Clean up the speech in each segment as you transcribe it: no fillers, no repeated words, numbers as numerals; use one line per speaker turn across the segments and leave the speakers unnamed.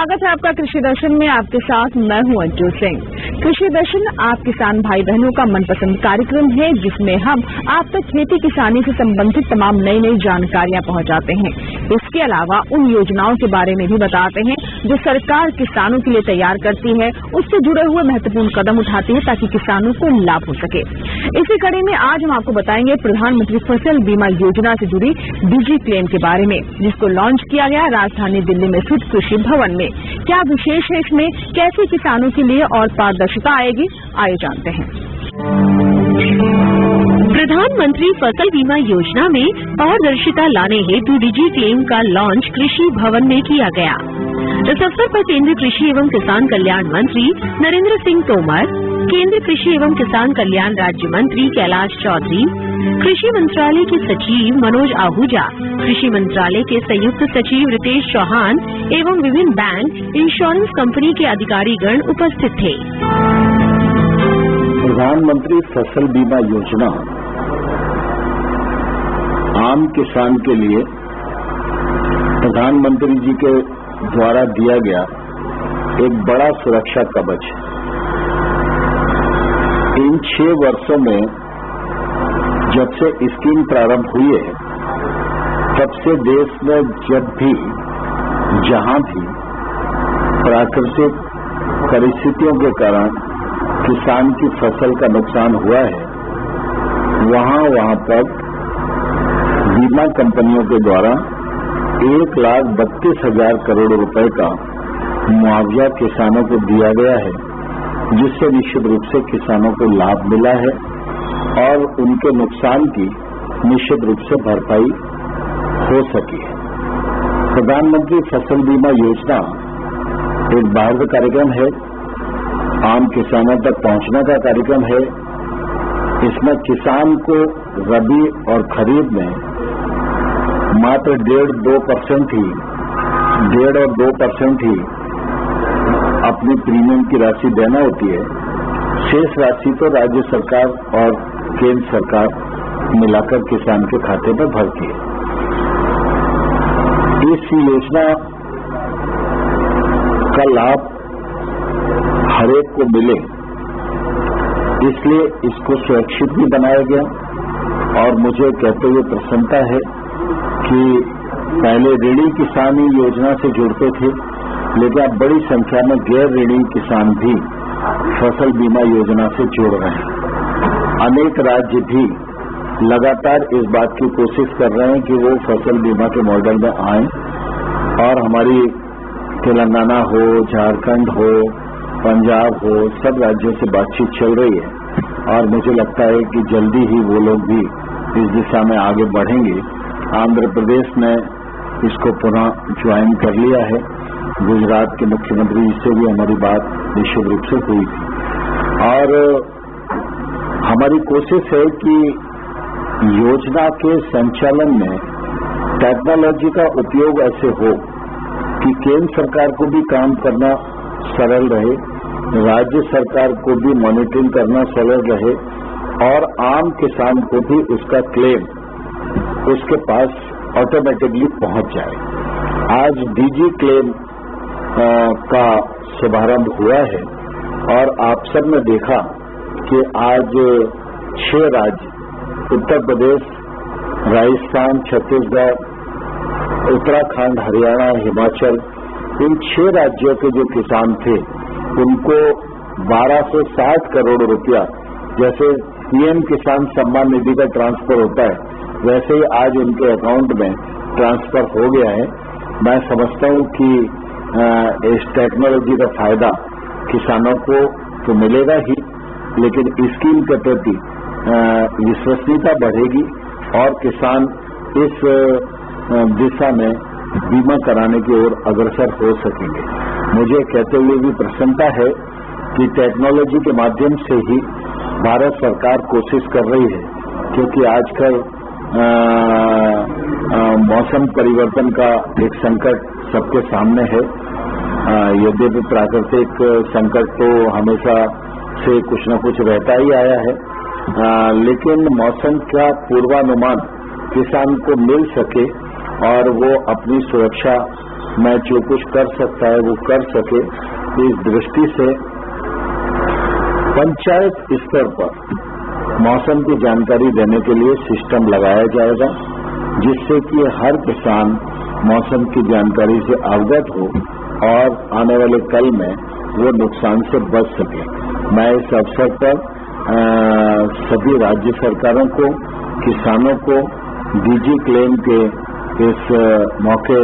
स्वागत है आपका कृषि दर्शन में। आपके साथ मैं हूं अंजू सिंह। कृषि दर्शन आप किसान भाई बहनों का मनपसंद कार्यक्रम है, जिसमें हम आप तक खेती किसानी से संबंधित तमाम नई नई जानकारियां पहुंचाते हैं। इसके अलावा उन योजनाओं के बारे में भी बताते हैं जो सरकार किसानों के लिए तैयार करती है, उससे जुड़े हुए महत्वपूर्ण कदम उठाती है ताकि किसानों को लाभ हो सके। इसी कड़ी में आज हम आपको बताएंगे प्रधानमंत्री फसल बीमा योजना से जुड़ी डिजी क्लेम के बारे में, जिसको लॉन्च किया गया राजधानी दिल्ली में स्थित कृषि भवन में। क्या विशेष है इसमें, कैसे किसानों के लिए और पारदर्शिता आएगी, आइए जानते हैं।
प्रधानमंत्री फसल बीमा योजना में पारदर्शिता लाने हेतु डिजी क्लेम का लॉन्च कृषि भवन में किया गया। इस अवसर पर केंद्रीय कृषि एवं किसान कल्याण मंत्री नरेंद्र सिंह तोमर, केंद्रीय कृषि एवं किसान कल्याण राज्य मंत्री कैलाश चौधरी, कृषि मंत्रालय के सचिव मनोज आहूजा, कृषि मंत्रालय के संयुक्त सचिव रितेश चौहान एवं विभिन्न बैंक, इंश्योरेंस कंपनी के अधिकारीगण उपस्थित थे।
प्रधानमंत्री फसल बीमा योजना आम किसान के लिए प्रधानमंत्री जी के द्वारा दिया गया एक बड़ा सुरक्षा कवच है। इन 6 वर्षों में जब से स्कीम प्रारंभ हुई है, तब से देश में जब भी जहां भी प्राकृतिक परिस्थितियों के कारण किसान की फसल का नुकसान हुआ है, वहां पर बीमा कंपनियों के द्वारा 1,32,000 करोड़ रुपए का मुआवजा किसानों को दिया गया है, जिससे निश्चित रूप से किसानों को लाभ मिला है और उनके नुकसान की निश्चित रूप से भरपाई हो सकी है। प्रधानमंत्री फसल बीमा योजना एक बाहर का कार्यक्रम है, आम किसानों तक पहुंचने का कार्यक्रम है। इसमें किसान को रबी और खरीफ में मात्र 1.5-2% ही अपनी प्रीमियम की राशि देना होती है। शेष राशि तो राज्य सरकार और केंद्र सरकार मिलाकर किसान के खाते में भरती है। इस योजना का लाभ हरेक को मिले, इसलिए इसको सुरक्षित भी बनाया गया। और मुझे कहते हुए प्रसन्नता है कि पहले ऋणी किसान ही योजना से जुड़ते थे, लेकिन अब बड़ी संख्या में गैर ऋणी किसान भी फसल बीमा योजना से जुड़ रहे हैं। अनेक राज्य भी लगातार इस बात की कोशिश कर रहे हैं कि वो फसल बीमा के मॉडल में आएं, और हमारी तेलंगाना हो, झारखंड हो, पंजाब हो, सब राज्यों से बातचीत चल रही है और मुझे लगता है कि जल्दी ही वो लोग भी इस दिशा में आगे बढ़ेंगे। आंध्र प्रदेश ने इसको पुनः ज्वाइन कर लिया है। गुजरात के मुख्यमंत्री से भी हमारी बात निश्चित रूप से हुई थी, और हमारी कोशिश है कि योजना के संचालन में टेक्नोलॉजी का उपयोग ऐसे हो कि केंद्र सरकार को भी काम करना सरल रहे, राज्य सरकार को भी मॉनिटरिंग करना सरल रहे, और आम किसान को भी उसका क्लेम उसके पास ऑटोमेटिकली पहुंच जाए। आज डीजी क्लेम का शुभारंभ हुआ है, और आप सब ने देखा कि आज 6 राज्य उत्तर प्रदेश, राजस्थान, छत्तीसगढ़, उत्तराखंड, हरियाणा, हिमाचल, इन 6 राज्यों के जो किसान थे उनको 1260 करोड़ रुपया, जैसे पीएम किसान सम्मान निधि का ट्रांसफर होता है, वैसे ही आज उनके अकाउंट में ट्रांसफर हो गया है। मैं समझता हूं कि इस टेक्नोलॉजी का फायदा किसानों को तो मिलेगा ही, लेकिन स्कीम के प्रति विश्वसनीयता बढ़ेगी और किसान इस दिशा में बीमा कराने की ओर अग्रसर हो सकेंगे। मुझे कहते हुए भी प्रसन्नता है कि टेक्नोलॉजी के माध्यम से ही भारत सरकार कोशिश कर रही है, क्योंकि आजकल मौसम परिवर्तन का एक संकट सबके सामने है। यद्यपि प्राकृतिक संकट तो हमेशा से कुछ न कुछ रहता ही आया है, लेकिन मौसम का पूर्वानुमान किसान को मिल सके और वो अपनी सुरक्षा मैं जो कुछ कर सकता है वो कर सके, इस दृष्टि से पंचायत स्तर पर मौसम की जानकारी देने के लिए सिस्टम लगाया जाएगा, जिससे कि हर किसान मौसम की जानकारी से अवगत हो और आने वाले कल में वो नुकसान से बच सके। मैं इस अवसर पर सभी राज्य सरकारों को, किसानों को डीजी क्लेम के इस मौके,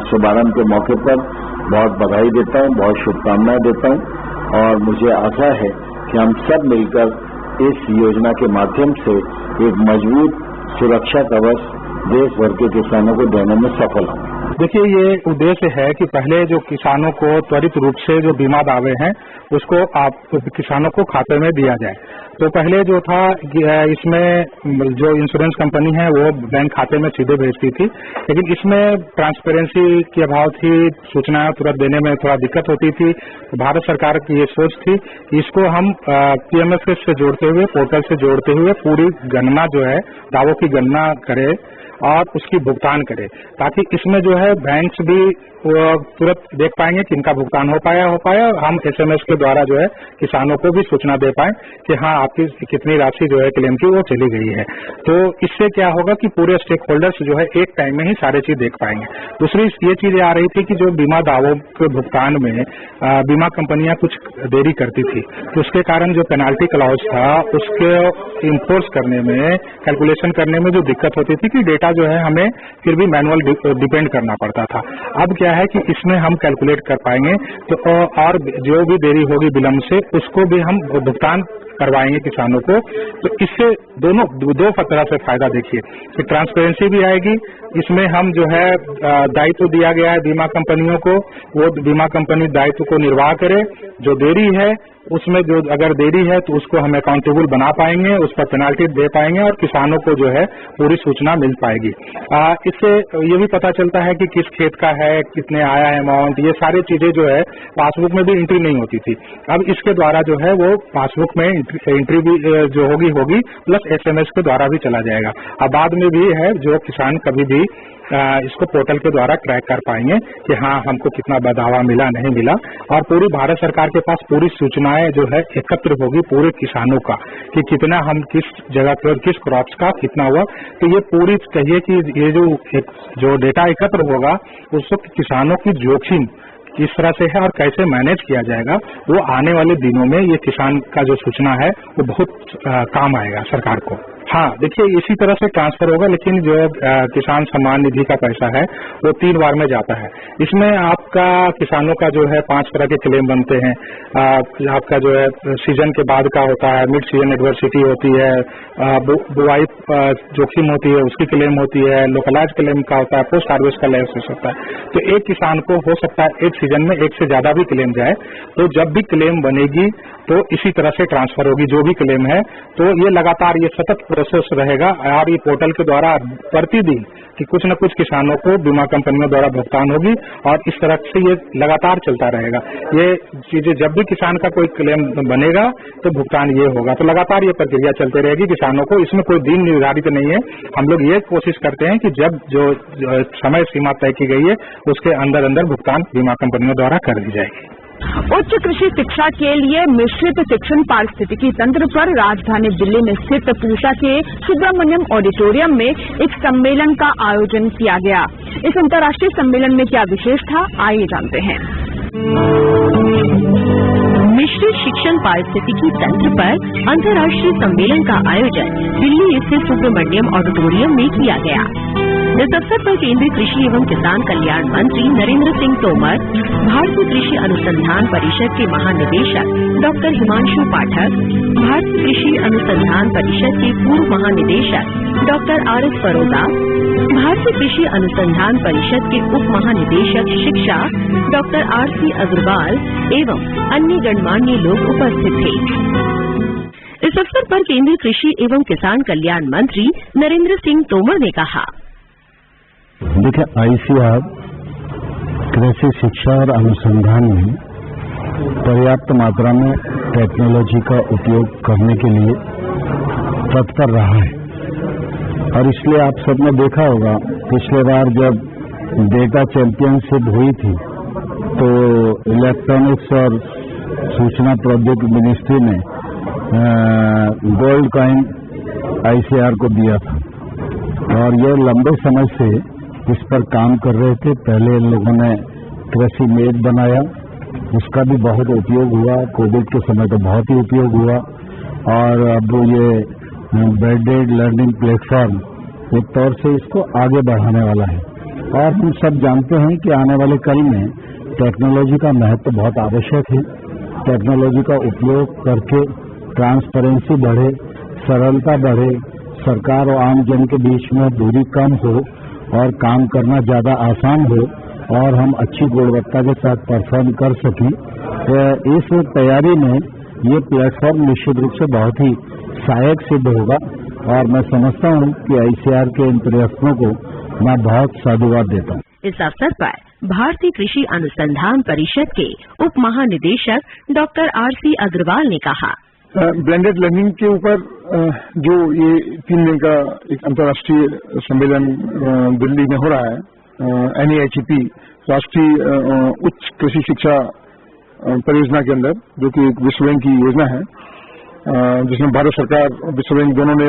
शुभारंभ के मौके पर बहुत बधाई देता हूं, बहुत शुभकामनाएं देता हूं और मुझे आशा है कि हम सब मिलकर इस योजना के माध्यम से एक मजबूत सुरक्षा कवच देश भर के किसानों को देने में सफल होंगे।
देखिए, ये उद्देश्य है कि पहले जो किसानों को त्वरित रूप से जो बीमा दावे हैं उसको किसानों को खाते में दिया जाए। तो पहले जो था इसमें जो इंश्योरेंस कंपनी है वो बैंक खाते में सीधे भेजती थी, लेकिन इसमें ट्रांसपेरेंसी के अभाव थी, सूचनाएं तुरंत देने में थोड़ा दिक्कत होती थी। तो भारत सरकार की ये सोच थी कि इसको हम पीएमएसएस से जोड़ते हुए, पोर्टल से जोड़ते हुए पूरी गणना जो है, दावों की गणना करे और उसकी भुगतान करे, ताकि इसमें जो है बैंक्स भी तुरंत देख पाएंगे कि इनका भुगतान हो पाया, हम एसएमएस के द्वारा जो है किसानों को भी सूचना दे पाए कि हाँ आपकी कितनी राशि जो है क्लेम की वो चली गई है। तो इससे क्या होगा कि पूरे स्टेक होल्डर्स जो है एक टाइम में ही सारी चीज देख पाएंगे। दूसरी ये चीज आ रही थी कि जो बीमा दावों के भुगतान में बीमा कंपनियां कुछ देरी करती थी, तो उसके कारण जो पेनाल्टी क्लॉज था उसके इन्फोर्स करने में, कैलकुलेशन करने में जो दिक्कत होती थी कि डेटा जो है हमें फिर भी मैनुअल डिपेंड करना पड़ता था। अब क्या है कि इसमें हम कैलकुलेट कर पाएंगे, तो और जो भी देरी होगी विलंब से उसको भी हम भुगतान करवाएंगे किसानों को। तो इससे दो तरह से फायदा देखिए कि ट्रांसपेरेंसी भी आएगी, इसमें हम जो है दायित्व दिया गया है बीमा कंपनियों को, वो बीमा कंपनी दायित्व को निर्वाह करे। जो देरी है उसमें जो अगर देरी है तो उसको हम अकाउंटेबल बना पाएंगे, उस पर पेनाल्टी दे पाएंगे और किसानों को जो है पूरी सूचना मिल पाएगी। इससे ये भी पता चलता है कि किस खेत का है, कितने आया है अमाउंट, ये सारी चीजें जो है पासबुक में भी एंट्री नहीं होती थी। अब इसके द्वारा जो है वो पासबुक में एंट्री भी जो होगी प्लस एसएमएस के द्वारा भी चला जाएगा। अब बाद में भी है जो किसान कभी भी इसको पोर्टल के द्वारा ट्रैक कर पाएंगे कि हाँ हमको कितना दावा मिला, नहीं मिला, और पूरी भारत सरकार के पास पूरी सूचनाएं जो है एकत्र होगी पूरे किसानों का कि कितना हम किस जगह पर, किस क्रॉप्स का कितना हुआ। तो ये पूरी कहिए कि ये जो डेटा एकत्र होगा उसको किसानों की जोखिम किस तरह से है और कैसे मैनेज किया जाएगा, वो आने वाले दिनों में ये किसान का जो सूचना है वो बहुत काम आएगा सरकार को। हाँ देखिए, इसी तरह से ट्रांसफर होगा, लेकिन जो किसान सम्मान निधि का पैसा है वो 3 बार में जाता है। इसमें आपका किसानों का जो है 5 तरह के क्लेम बनते हैं। आपका जो है सीजन के बाद का होता है, मिड सीजन एडवर्सिटी होती है, बुआई जोखिम होती है उसकी क्लेम होती है, लोकलाइज क्लेम का होता है, पोस्ट हार्वेस्ट का लॉस होता है। तो एक किसान को हो सकता है एक सीजन में एक से ज्यादा भी क्लेम जाए, तो जब भी क्लेम बनेगी तो इसी तरह से ट्रांसफर होगी जो भी क्लेम है। तो ये लगातार ये सतत प्रोसेस रहेगा और ये पोर्टल के द्वारा प्रतिदिन कि कुछ न कुछ किसानों को बीमा कंपनियों द्वारा भुगतान होगी और इस तरह से ये लगातार चलता रहेगा। ये चीजें जब भी किसान का कोई क्लेम बनेगा तो भुगतान ये होगा। तो लगातार ये प्रक्रिया चलती रहेगी किसानों को, इसमें कोई दिन निर्धारित नहीं है। हम लोग ये कोशिश करते हैं कि जब जो समय सीमा तय की गई है उसके अंदर अंदर भुगतान बीमा कंपनियों द्वारा कर दी जाएगी।
उच्च कृषि शिक्षा के लिए मिश्रित शिक्षण पारिस्थितिकी तंत्र पर राजधानी दिल्ली में स्थित पूसा के सुब्रमण्यम ऑडिटोरियम में एक सम्मेलन का आयोजन किया गया। इस अंतर्राष्ट्रीय सम्मेलन में क्या विशेष था, आइए जानते हैं।
मिश्रित शिक्षण पारिस्थितिकी तंत्र पर अंतर्राष्ट्रीय सम्मेलन का आयोजन दिल्ली स्थित सुब्रमण्यम ऑडिटोरियम में किया गया। इस अवसर पर केंद्रीय कृषि एवं किसान कल्याण मंत्री नरेंद्र सिंह तोमर, भारतीय कृषि अनुसंधान परिषद के महानिदेशक डॉक्टर हिमांशु पाठक, भारतीय कृषि अनुसंधान परिषद के पूर्व महानिदेशक डॉक्टर आरिफ फरोदा, भारतीय कृषि अनुसंधान परिषद के उप महानिदेशक शिक्षा डॉक्टर आरसी अग्रवाल एवं अन्य गणमान्य लोग उपस्थित थे। इस अवसर पर केंद्रीय कृषि एवं किसान कल्याण मंत्री नरेंद्र सिंह तोमर ने कहा,
देखिए, आईसीआर कृषि शिक्षा और अनुसंधान में पर्याप्त मात्रा में टेक्नोलॉजी का उपयोग करने के लिए तत्पर रहा है और इसलिए आप सबने देखा होगा पिछले बार जब डेटा चैंपियनशिप हुई थी तो इलेक्ट्रॉनिक्स और सूचना प्रौद्योगिकी मिनिस्ट्री ने गोल्ड कॉइन ICAR को दिया था और ये लंबे समय से इस पर काम कर रहे थे। पहले इन लोगों ने कृषि मेध बनाया, उसका भी बहुत उपयोग हुआ, कोविड के समय तो बहुत ही उपयोग हुआ और अब ये ब्रेडेड लर्निंग प्लेटफॉर्म एक तौर से इसको आगे बढ़ाने वाला है। और हम सब जानते हैं कि आने वाले कल में टेक्नोलॉजी का महत्व बहुत आवश्यक है। टेक्नोलॉजी का उपयोग करके ट्रांसपेरेंसी बढ़े, सरलता बढ़े, सरकार और आम जन के बीच में दूरी कम हो और काम करना ज्यादा आसान हो और हम अच्छी गुणवत्ता के साथ परफॉर्म कर सकें। इस तैयारी में ये प्लेटफॉर्म निश्चित रूप से बहुत ही सहायक सिद्ध होगा और मैं समझता हूँ कि ICAR के इन प्रयत्नों को मैं बहुत साधुवाद देता हूँ।
इस अवसर पर भारतीय कृषि अनुसंधान परिषद के उप महानिदेशक डॉक्टर RC अग्रवाल ने कहा,
ब्लेंडेड लर्निंग के ऊपर जो ये 3 दिन का एक अंतर्राष्ट्रीय सम्मेलन दिल्ली में हो रहा है, NAHEP राष्ट्रीय उच्च कृषि शिक्षा परियोजना के अंदर, जो कि एक विश्व बैंक की योजना है जिसमें भारत सरकार और विश्व बैंक दोनों ने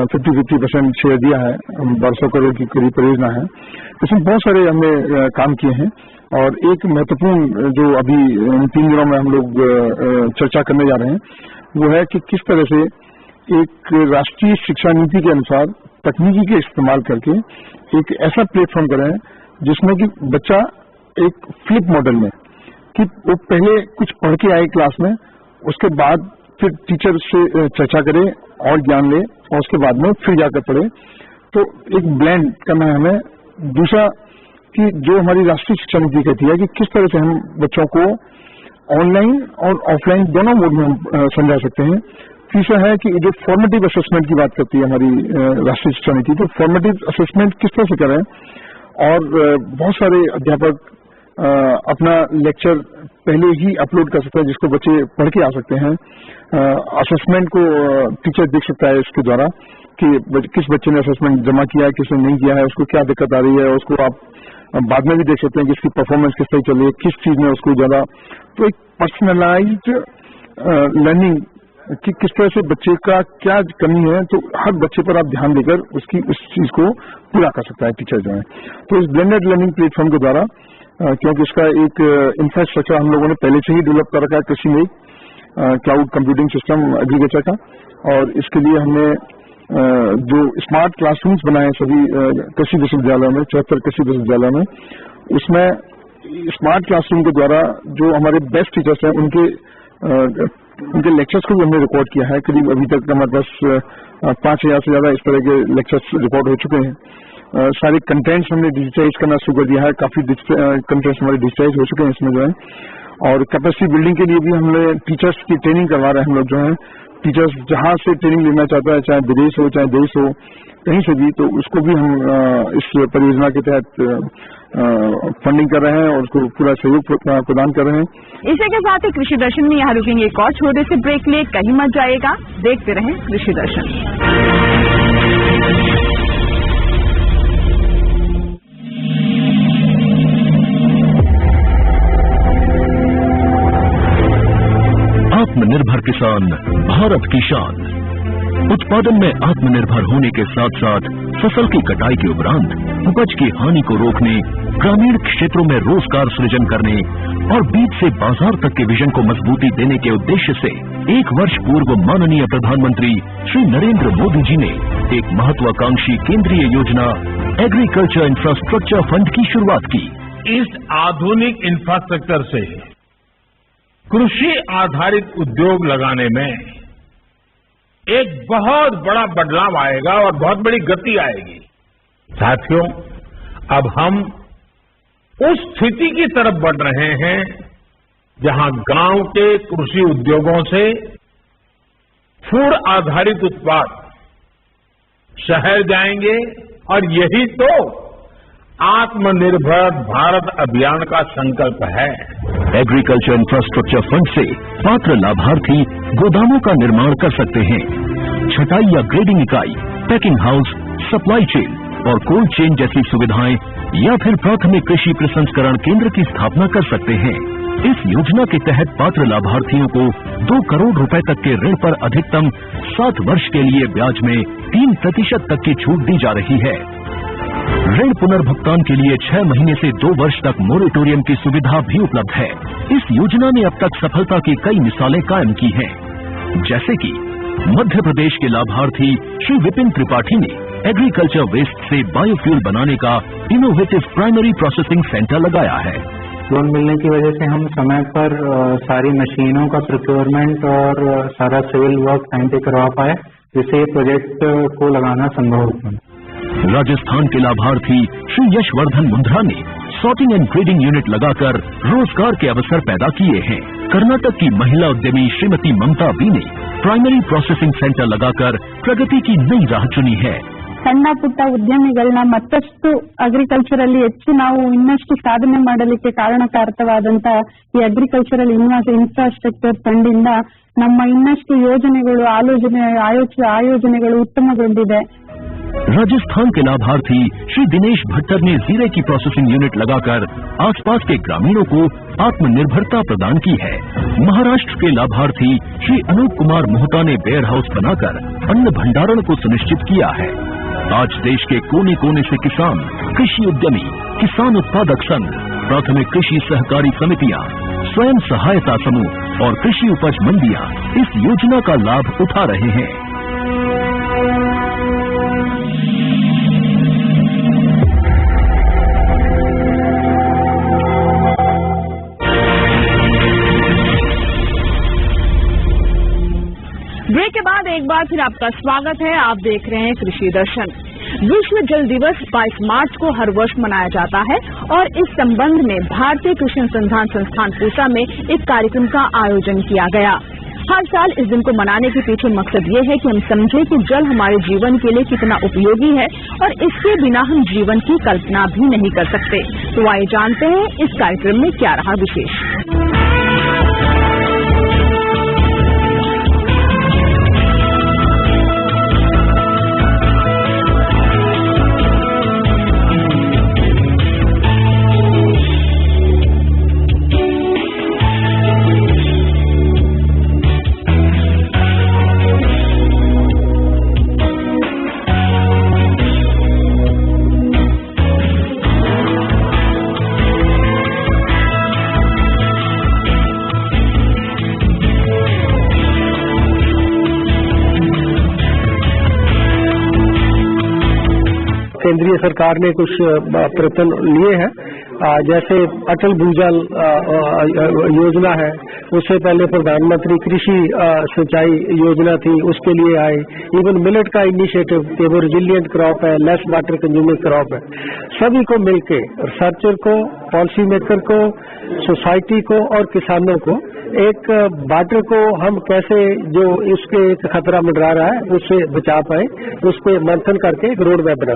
50-50% शेयर दिया है। 1200 करोड़ की करीब परियोजना है। इसमें बहुत सारे हमने काम किए हैं और एक महत्वपूर्ण जो अभी इन 3 दिनों में हम लोग चर्चा करने जा रहे हैं वो है कि किस तरह से एक राष्ट्रीय शिक्षा नीति के अनुसार तकनीकी के इस्तेमाल करके एक ऐसा प्लेटफॉर्म करें जिसमें कि बच्चा एक फ्लिप मॉडल में कि वो पहले कुछ पढ़ के आए क्लास में, उसके बाद फिर टीचर से चर्चा करे और ज्ञान ले और उसके बाद में फिर जाकर पढ़े। तो एक ब्लेंड करना है हमें। दूसरा कि जो हमारी राष्ट्रीय शिक्षा नीति कहती है कि किस तरह से हम बच्चों को ऑनलाइन और ऑफलाइन दोनों मोड में हम समझा सकते हैं। तीसरा है कि जो फॉर्मेटिव असेसमेंट की बात करती है हमारी राष्ट्रीय शिक्षा नीति, तो फॉर्मेटिव असेसमेंट किस तरह से करें और बहुत सारे अध्यापक अपना लेक्चर पहले ही अपलोड कर सकते हैं जिसको बच्चे पढ़ के आ सकते हैं। असेसमेंट को टीचर देख सकता है इसके द्वारा कि किस बच्चे ने असेसमेंट जमा किया है, किसने नहीं किया है, उसको क्या दिक्कत आ रही है, उसको आप बाद में भी देख सकते हैं कि इसकी परफॉर्मेंस किस तरह चल रही है, किस चीज में उसको ज्यादा। तो एक पर्सनलाइज्ड लर्निंग कि किस तरह से बच्चे का क्या कमी है, तो हर बच्चे पर आप ध्यान देकर उसकी उस चीज को पूरा कर सकता है टीचर जो है। तो इस ब्लेंडेड लर्निंग प्लेटफॉर्म के द्वारा क्योंकि इसका एक इंफ्रास्ट्रक्चर हम लोगों ने पहले से ही डेवलप कर रखा है कृषि में, क्लाउड कंप्यूटिंग सिस्टम एग्रीकल्चर का, और इसके लिए हमने जो स्मार्ट क्लासरूम्स बनाए सभी कृषि विश्वविद्यालयों में, 74 कृषि विश्वविद्यालयों में, उसमें स्मार्ट क्लासरूम के द्वारा जो हमारे बेस्ट टीचर्स हैं उनके लेक्चर्स को भी हमने रिकॉर्ड किया है। करीब अभी तक हमारे पास 5000 से ज्यादा इस तरह के लेक्चर्स रिकॉर्ड हो चुके हैं। सारे कंटेंट्स हमने डिजिटाइज करना शुरू कर दिया है, काफी कंटेंट्स हमारे डिजिटाइज हो चुके हैं इसमें जो है। और कैपेसिटी बिल्डिंग के लिए भी हमने टीचर्स की ट्रेनिंग करवा रहे हैं हम लोग जो है। टीचर्स जहां से ट्रेनिंग लेना चाहता है, चाहे विदेश हो चाहे देश हो, कहीं से भी, तो उसको भी हम इस परियोजना के तहत फंडिंग कर रहे हैं और उसको पूरा सहयोग प्रदान कर रहे हैं।
इसी के साथ ही कृषि दर्शन में यहाँ रुकेंगे एक और छोटे से ब्रेक लिए, कहीं मत जाएगा, देखते रहें कृषि दर्शन।
आत्मनिर्भर किसान भारत की शान। उत्पादन में आत्मनिर्भर होने के साथ साथ फसल की कटाई के उपरांत उपज की हानि को रोकने, ग्रामीण क्षेत्रों में रोजगार सृजन करने और बीज से बाजार तक के विजन को मजबूती देने के उद्देश्य से 1 वर्ष पूर्व माननीय प्रधानमंत्री श्री नरेंद्र मोदी जी ने एक महत्वाकांक्षी केंद्रीय योजना एग्रीकल्चर इंफ्रास्ट्रक्चर फंड की शुरुआत की।
इस आधुनिक इंफ्रास्ट्रक्चर से कृषि आधारित उद्योग लगाने में एक बहुत बड़ा बदलाव आएगा और बहुत बड़ी गति आएगी। साथियों, अब हम उस स्थिति की तरफ बढ़ रहे हैं जहां गांव के कृषि उद्योगों से फूड आधारित उत्पाद शहर जाएंगे और यही तो आत्मनिर्भर भारत अभियान का संकल्प है।
एग्रीकल्चर इंफ्रास्ट्रक्चर फंड से पात्र लाभार्थी गोदामों का निर्माण कर सकते हैं, छटाई या ग्रेडिंग इकाई, पैकिंग हाउस, सप्लाई चेन और कोल्ड चेन जैसी सुविधाएं या फिर प्राथमिक कृषि प्रसंस्करण केंद्र की स्थापना कर सकते हैं। इस योजना के तहत पात्र लाभार्थियों को 2 करोड़ रुपए तक के ऋण पर अधिकतम 7 वर्ष के लिए ब्याज में 3% तक की छूट दी जा रही है। ऋण पुनर्भुगतान के लिए 6 महीने से 2 वर्ष तक मोरेटोरियम की सुविधा भी उपलब्ध है। इस योजना ने अब तक सफलता की कई मिसालें कायम की हैं, जैसे कि मध्य प्रदेश के लाभार्थी श्री विपिन त्रिपाठी ने एग्रीकल्चर वेस्ट से बायोफ्यूल बनाने का इनोवेटिव प्राइमरी प्रोसेसिंग सेंटर लगाया है।
लोन मिलने की वजह से हम समय पर सारी मशीनों का प्रोक्योरमेंट और सारा सिविल वर्क टाइम पे करवा पाए, जिससे ये प्रोजेक्ट को लगाना संभव हो।
राजस्थान के लाभार्थी श्री यशवर्धन मुंद्रा ने सॉर्टिंग एंड ग्रेडिंग यूनिट लगाकर रोजगार के अवसर पैदा किए हैं। कर्नाटक की महिला उद्यमी श्रीमती ममता बी ने प्राइमरी प्रोसेसिंग सेंटर लगाकर प्रगति की नई राह चुनी है।
ಸಣ್ಣ ಪುಟ್ಟ ಉದ್ಯಮಿಗಳನ್ನ ಮತ್ತಷ್ಟು ಅಗ್ರಿಕಲ್ಚರಲ್ಲಿ ಹೆಚ್ಚು ನಾವು ಇನ್ನಷ್ಟು ಸಾಧನೆ ಮಾಡಲಿಕ್ಕೆ ಕಾರಣಕಾರಕವಾದಂತ ಈ ಅಗ್ರಿಕಲ್ಚರಲ್ ಇನ್ಫ್ರಾಸ್ಟ್ರಕ್ಚರ್ ಫಂಡ್ ಇಂದ ನಮ್ಮ ಇನ್ನಷ್ಟು ಯೋಜನೆಗಳು ಆಯೋಜನೆಗಳು ಉತ್ತಮಗೊಂಡಿದೆ।
राजस्थान के लाभार्थी श्री दिनेश भट्टर ने जीरे की प्रोसेसिंग यूनिट लगाकर आसपास के ग्रामीणों को आत्मनिर्भरता प्रदान की है। महाराष्ट्र के लाभार्थी श्री अनूप कुमार मोहता ने वेयर हाउस बनाकर अन्न भंडारण को सुनिश्चित किया है। आज देश के कोने कोने से किसान, कृषि उद्यमी, किसान उत्पादक संघ, प्राथमिक कृषि सहकारी समितियां, स्वयं सहायता समूह और कृषि उपज मंडियां इस योजना का लाभ उठा रहे हैं।
ब्रेक के बाद एक बार फिर आपका स्वागत है। आप देख रहे हैं कृषि दर्शन। विश्व जल दिवस 22 मार्च को हर वर्ष मनाया जाता है और इस संबंध में भारतीय कृषि अनुसंधान संस्थान पूसा में एक कार्यक्रम का आयोजन किया गया। हर साल इस दिन को मनाने के पीछे मकसद ये है कि हम समझें कि जल हमारे जीवन के लिए कितना उपयोगी है और इसके बिना हम जीवन की कल्पना भी नहीं कर सकते। तो आइए जानते हैं इस कार्यक्रम में क्या रहा विशेष।
केंद्रीय सरकार ने कुछ प्रयत्न लिए हैं, जैसे अटल भूजल योजना है, उससे पहले प्रधानमंत्री कृषि सिंचाई योजना थी, उसके लिए आए। इवन मिलेट का इनिशिएटिव कि वो रिजिलियंट क्रॉप है, लेस वाटर कंज्यूमिंग क्रॉप है। सभी को मिलके, रिसर्चर को, पॉलिसी मेकर को, सोसाइटी को और किसानों को एक वाटर को हम कैसे जो इसके एक खतरा मंडरा रहा है उससे बचा पाए, उस पर मंथन करके एक रोड मैप बना।